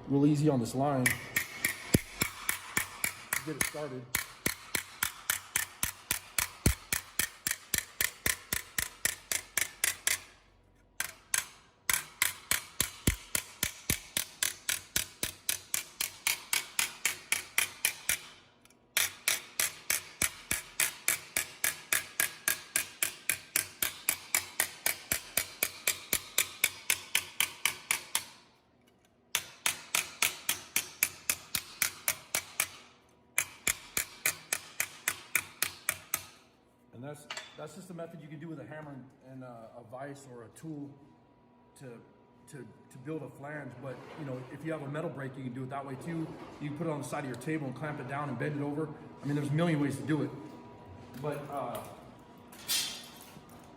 Real easy on this line. Get it started. And that's just a method you can do with a hammer and a vise or a tool to build a flange. But you know, if you have a metal brake, you can do it that way too. You can put it on the side of your table and clamp it down and bend it over. I mean, there's a million ways to do it. But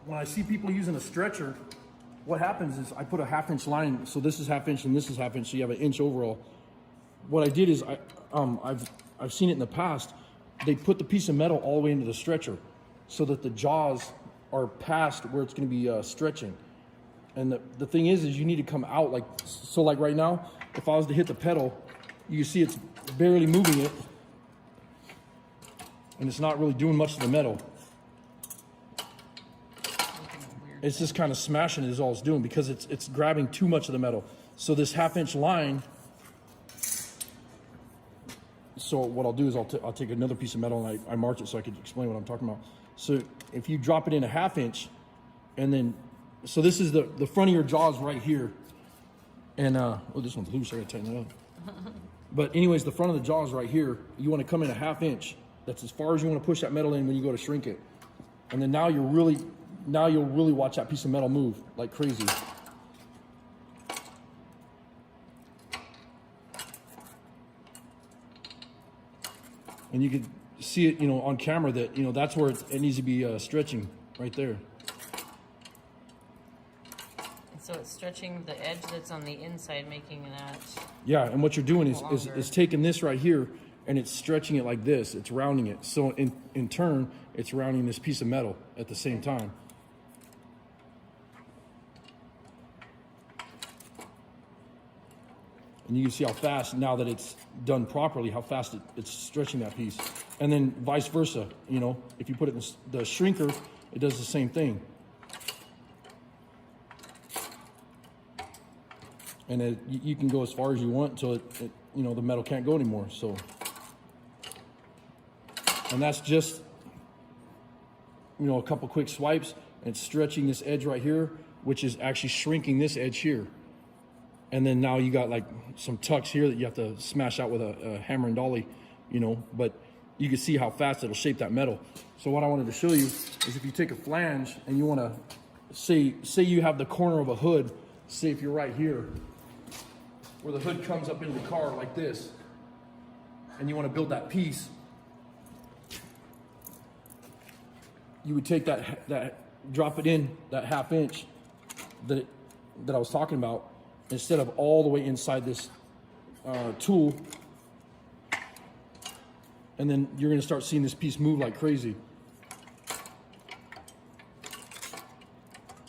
when I see people using a stretcher, what happens is I put a 1/2 inch line. So this is 1/2 inch and this is 1/2 inch. So you have an inch overall. What I did is I've seen it in the past. They put the piece of metal all the way into the stretcher, so that the jaws are past where it's going to be stretching. And the thing is you need to come out like, so like right now, if I was to hit the pedal, you can see it's barely moving it. And it's not really doing much to the metal. It's just kind of smashing it is all it's doing, because it's grabbing too much of the metal. So this 1/2 inch line, so what I'll do is I'll take another piece of metal and I mark it so I can explain what I'm talking about. So if you drop it in a 1/2 inch, and then, so this is the front of your jaws right here. And, oh, this one's loose, I gotta tighten it up. But anyways, the front of the jaws right here, you wanna come in a 1/2 inch. That's as far as you wanna push that metal in when you go to shrink it. And then now you'll really watch that piece of metal move like crazy. And you could see it, you know, on camera that, you know, that's where it needs to be stretching right there. So it's stretching the edge that's on the inside, making that. Yeah, and what you're doing is taking this right here and it's stretching it like this. It's rounding it. So in turn, it's rounding this piece of metal at the same time. And you can see how fast, now that it's done properly, how fast it's stretching that piece. And then vice versa, you know, if you put it in the shrinker, it does the same thing. And you can go as far as you want until you know, the metal can't go anymore. So, and that's just, you know, a couple quick swipes, and it's stretching this edge right here, which is actually shrinking this edge here. And then now you got like some tucks here that you have to smash out with a hammer and dolly, you know, but you can see how fast it'll shape that metal. So what I wanted to show you is, if you take a flange and you want to say you have the corner of a hood, say if you're right here, where the hood comes up into the car like this, and you want to build that piece, you would take that drop it in that 1/2 inch that I was talking about, instead of all the way inside this tool, and then you're going to start seeing this piece move like crazy.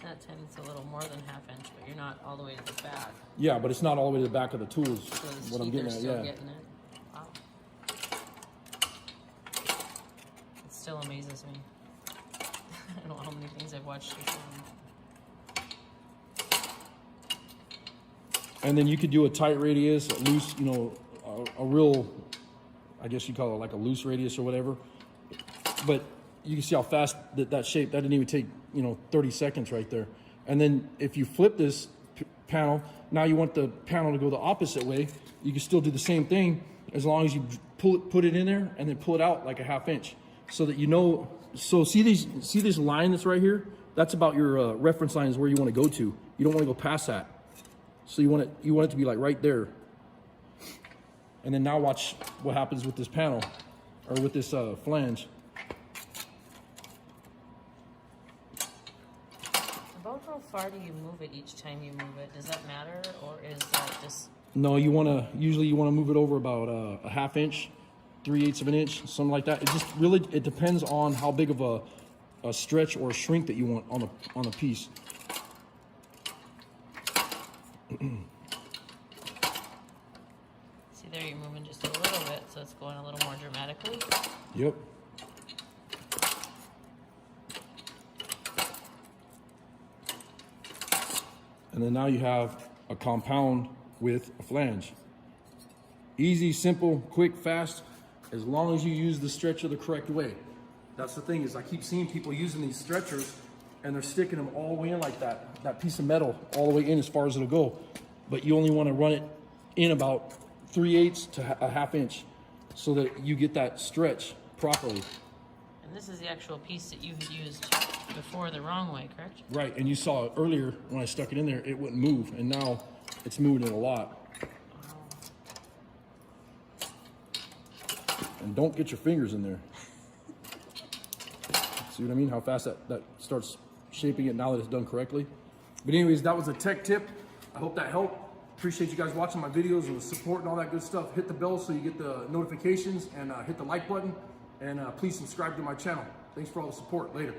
That time it's a little more than 1/2 inch, but you're not all the way to the back. Yeah, but it's not all the way to the back of the tools. So What I'm getting at, yeah. Getting it. Wow. It still amazes me. I don't know how many things I've watched before. And then you could do a tight radius, a loose, you know, a real, I guess you call it like a loose radius or whatever. But you can see how fast that shape, that didn't even take, you know, 30 seconds right there. And then if you flip this panel, now you want the panel to go the opposite way. You can still do the same thing, as long as you put it in there and then pull it out like a 1/2 inch, so that you know. So see this line that's right here? That's about your reference line, is where you want to go to. You don't want to go past that. So you want it to be like right there. And then now watch what happens with this panel, or with this flange. About how far do you move it each time you move it? Does that matter, or is that just? No, usually you want to move it over about a 1/2 inch, 3/8 of an inch, something like that. It just really, it depends on how big of a stretch or a shrink that you want on a piece. See there, you're moving just a little bit, so it's going a little more dramatically. Yep. And then now you have a compound with a flange. Easy, simple, quick, fast, as long as you use the stretcher the correct way. That's the thing, is I keep seeing people using these stretchers and they're sticking them all the way in like that piece of metal all the way in as far as it'll go. But you only want to run it in about 3/8 to a ½ inch so that you get that stretch properly. And this is the actual piece that you had used before the wrong way, correct? Right, and you saw earlier when I stuck it in there, it wouldn't move, and now it's moving it a lot. And don't get your fingers in there. See what I mean? How fast that starts shaping it now that it's done correctly. But anyways, that was a tech tip. I hope that helped. Appreciate you guys watching my videos and the support and all that good stuff. Hit the bell so you get the notifications, and hit the like button. And please subscribe to my channel. Thanks for all the support. Later.